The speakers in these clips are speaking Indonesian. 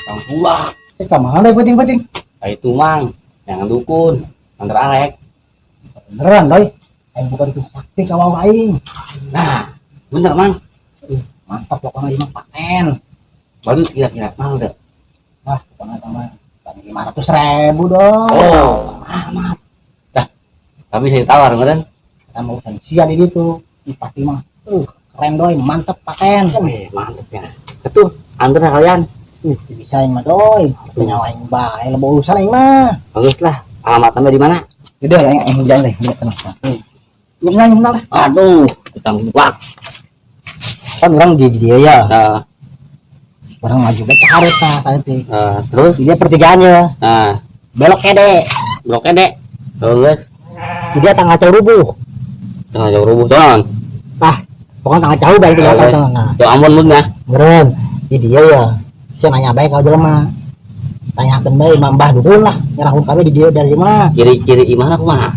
Kang pula. Kemana penting-penting? Itu mang, jangan dukun, mantra Alek. Beneran doi. Bukan tuh sakti kalau aing. Nah, bener mang. Mantap pokoknya ini paten. Baru kira-kira mau deh. Wah, pokoknya tambah 500.000 dong. Oh, amat. Dah, tapi saya tawar beneran. Kita mau usaha di situ. Ini pasti mah. Keren doi, mantap paten. Mantap ya. Itu antar kalian. Bisa yang mah doi. Nyawa yang baik, lebih urusan yang mah. Bagus lah. Alamat anda di mana? Udah lah yang jalan deh, lihat tenang. Nyemlah lah. Aduh, kita buat. Kan orang di dia ya. Nah, Orang maju baca harus tadi. terus Dia pertigaannya. nah, Belok kede. bloknya dek. Terus Dia tanggal jauh rubuh. tengah jauh rubuh doang. Pokoknya tanggal jauh baik itu Terus, nah. ya ampun mun ya. Beren. Di dia ya. Saya nanya baik kalau jelema. Tanyakan baik Mbah Dudul lah. Nyerahun kami di dia dari mana? Ciri-ciri gimana kumaha?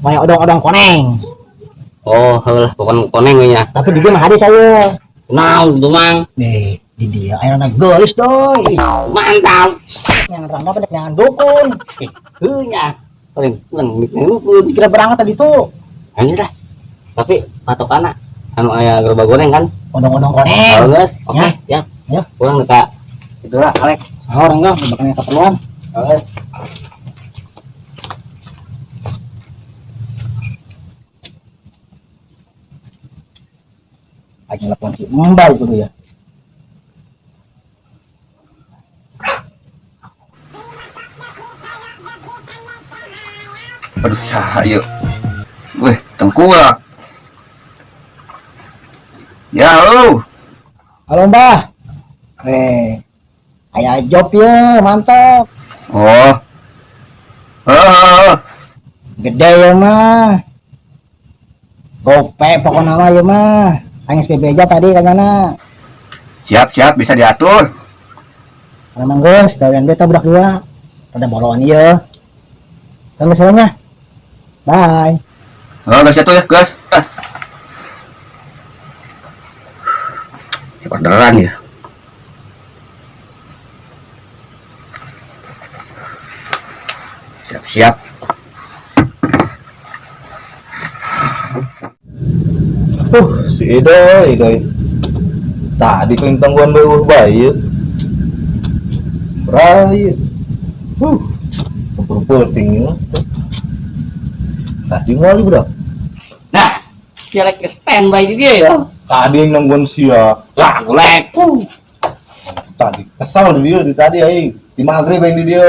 Kayak odong-odong koneng. Oh, lah pokoknya koneng ya. Tapi di dia mah ada saya. Nah, itu mang. Nih, di dia airnya gelis doi. Mantap. Yang randa pendek jangan dukun. Heunya. Paling dukun. Kira berangkat tadi tuh. Ini lah. Tapi patokan anu aya gerobak goreng kan? Odong-odong koneng. Bagus. Oke, ya. Ya. Pulang dekat. Itulah, Alek. Orang enggak makanya keperluan. Oke. Aja telepon si Mbak itu ya. Aduh, sahaya. Weh, tengkulak. Ya, halo. Halo Mbah. Ayah job ya, mantap. Oh. Gede ya mah. Gope pokoknya mah ya mah. Hanya SPB aja tadi kayaknya. Siap-siap bisa diatur. Memang guys, kalian beta budak dua. Pada bolongan iya. Dan misalnya. Bye. Oh, gas itu ya, gas. Orderan ya. Siap-siap. Si Idoy. Tadi kau tangguhan baru bayi. Berai. Penting ya. Tadi mau lagi budak. Nah, kira ke standby di dia ya. Tadi yang nangguhan sia. Lah, golek. Tadi kesal di dia di tadi ai. Di maghrib yang di dia.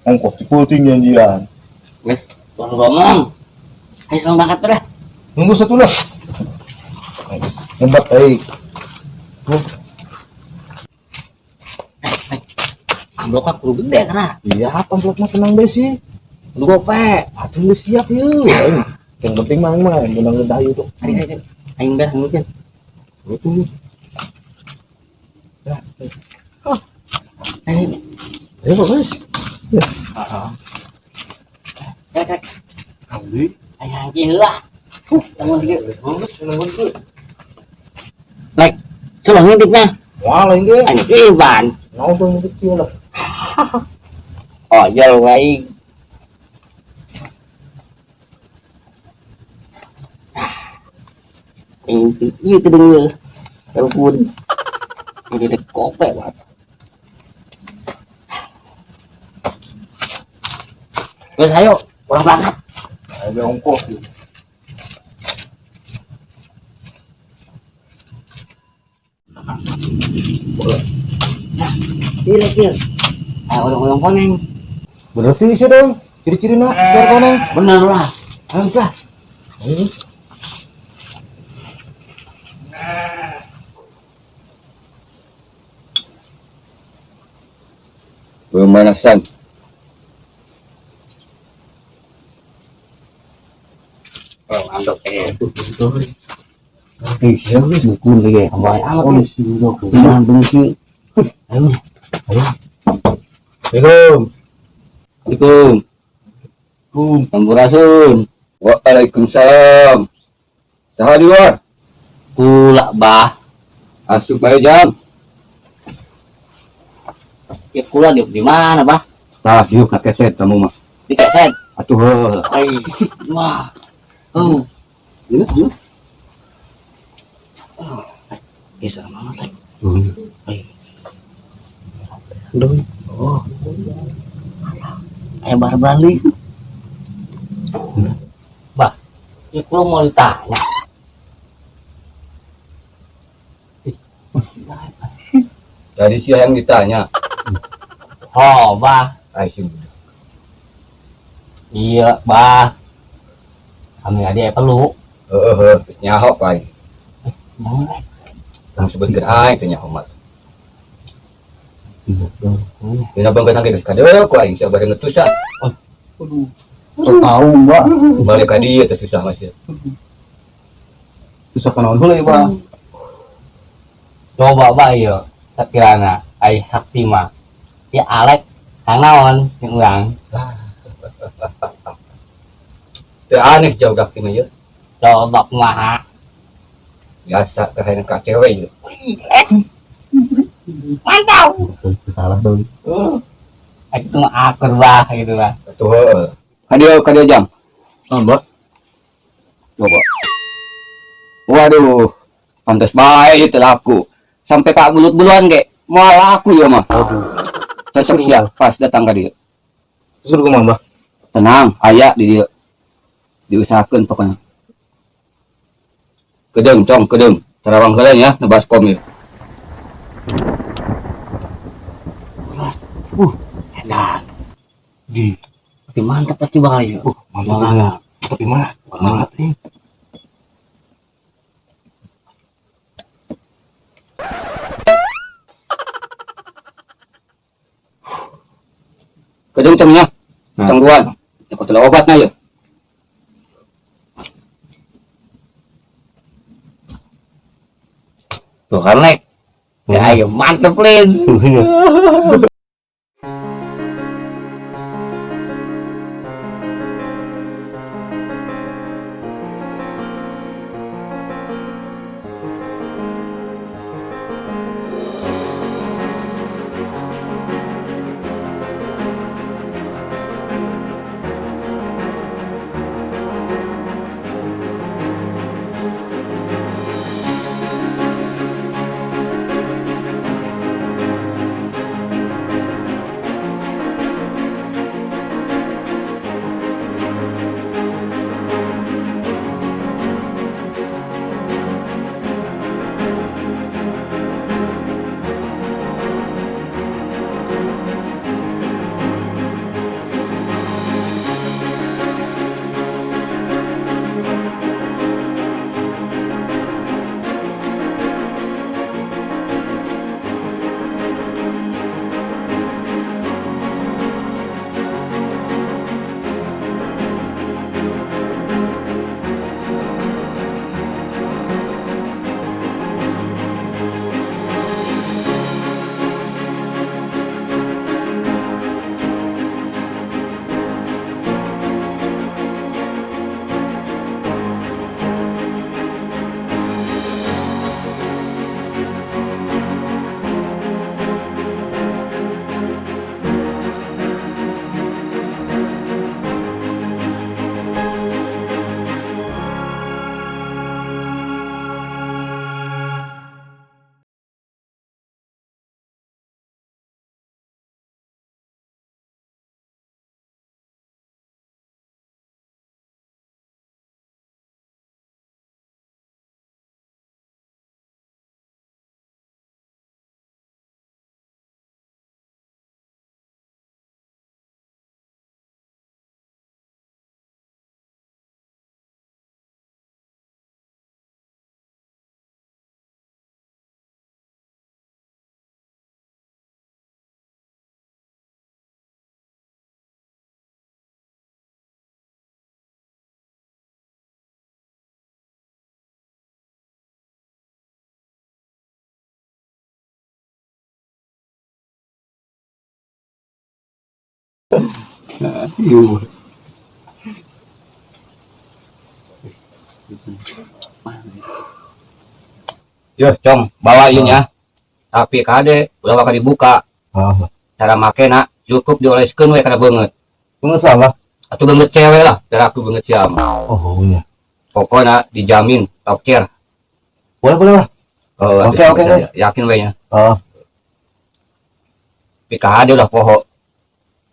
Ongkos di puting janjian. Wes, baru ngomong. Ayo sekarang berangkat pada. Nunggu satu lah. Hebat ai. Amblok aku gede karena. Iya, amplop mah tenang deh sih. Lu gope. Atuh udah siap yuk. Yang penting mah menang dayu tuh. Ayo. Aing dah mungkin. Itu. Ya. Oh. Ayo. Ayo bagus. Kali. Ayo gila. Tanggung dia. Like, coba ngintipnya. Wah, ini Anjing ban. nonton kecil lah. Oh, jauh baik. Ini iya kedengar. Telepon. Ini ada kopi banget. Terus ayo, pulang berangkat. Ada ongkos tuh. Kira-kira. Orang-orang koneng. Berarti sih dong. Ciri-ciri nak biar koneng. Bener lah. Ayo dah. Ini. Pemanasan. Oh, andok itu. Iya, dukun lagi. Awal amat Oh, nih. sih dong. Jangan benci. Ayo. Assalamualaikum. Waalaikumsalam. Sampurasun. Waalaikumsalam. Saha di luar? Pula bah. Asup bae jam. Ya kula di mana bah? Tah, yuk na keset kamu mah. Di keset. Atuh heuh. Ai. Wah. Oh. Ini yuk. Bisa mana teh? Ai. Aduh. Oh. Bar balik. Bah, ya kula mau ditanya. Dari siapa yang ditanya? Oh, bah. Aisyah. Iya, bah. Kami ada perlu. Nyahok ai. Boleh. Langsung sebutkeun ai teh nyahok mah. Dina bangkeun geus kadeu ku aing sabari ngetusan. Tahu mbak. Balik ka dieu teh susah masih. Susah kenaon heula Mbak. Coba bah iya. Sekiranya ai hakti mah. Ya Alek kang naon yang urang. Teu aneh jauh dak mah ieu. Coba kumaha. Biasa kahayan ka cewek ieu. Mantap. Salah dong. Itu mah akur bah gitu bah. Atuh heuh. Ka dieu jam. Mbak. Coba. Waduh. Pantes bae teu laku. Sampai ka bulut-buluan ge. Moal laku ya mah. Saya siap pas datang ka dieu. Suruh kumaha Mbak? Tenang, aya di dieu. Diusahakeun pokoknya. Kedeung cong, kedeung. Terawang kalian ya, nebaskom ya. Edan. Tapi mantap pasti bahaya. Mantap banget. Tapi mana? Banget nih. Kedeung cong ya. Cong duan. Aku telah obatnya ya. Tuh kan Lek. Ya ayo mantep Lin. Iya. Yo, com, bawain ya. Tapi kade udah bakal dibuka. Ah, Cara make nak cukup dioleskeun we kana beungeut. nggak salah. Atuh beungeut cewek lah, cara aku beungeut siam. Oh, iya. Pokoknya dijamin toker. Boleh, boleh lah. Oh, Oke, oke, guys. Yakin we nya. Ah, Tapi kade udah poho.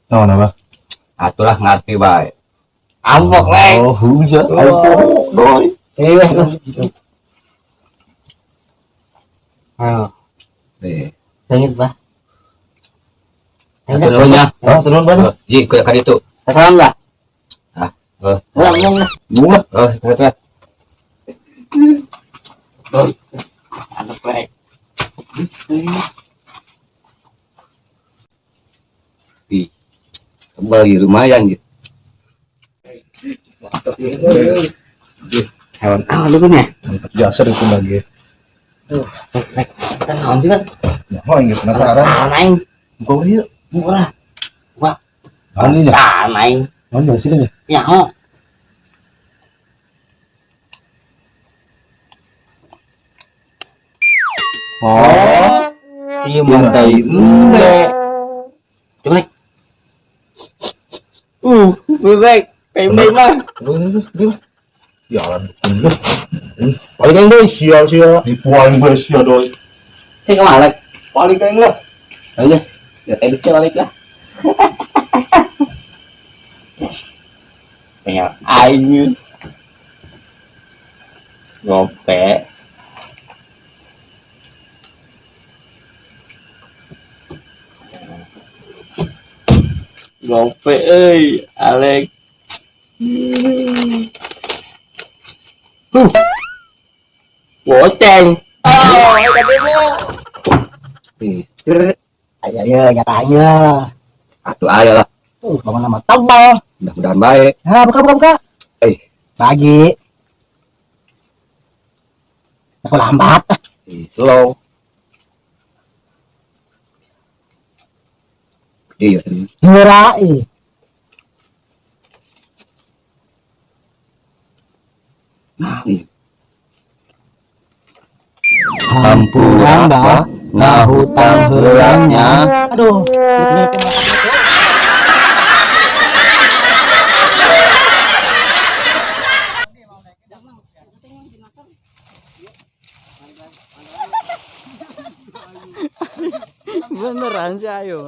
no, nama. Atulah ngarti bae. Ambok we. Oh, iya. Ayo, doi. Ini weh. Ayo, Eh, tengit bah. atuh nuhun nya. Ah, tenun banyak. Ji, kuya ka ditu. Salam dah. Oh, Ngomong dah. Bunga. oh, tet. Ada baik. Kembali lumayan gitu. Hewan lu kan ya? Biasa itu lagi. Kita naon sih kan? Oh, ini penasaran. Sanaing. Kau iya. Murah. Ani nya. Sanaing. Mana sih nih? Ya, oh. Oh, Iya, Mantai embe. Coba. Bebek. Pembe mah. sialan. Paling kan doi sial. Dipuain gue sial doi. Saya kemalek. Paling kan lah. Ayo guys. Ya tadi balik lah. Pengen aing. Gope. Gope euy, Alek. Goceng. Oh, tadi mau. Ayo ya nyatanya. Atuh aya lah. Bangun nama tebal. Mudah-mudahan baik. Nah, buka. Eh. Pagi. Aku lambat. Slow. Iya, tadi. Ngerai. Nah, iya. Hampura mbak. Nah, hutang heulangnya. Aduh. Beneran sih ayo.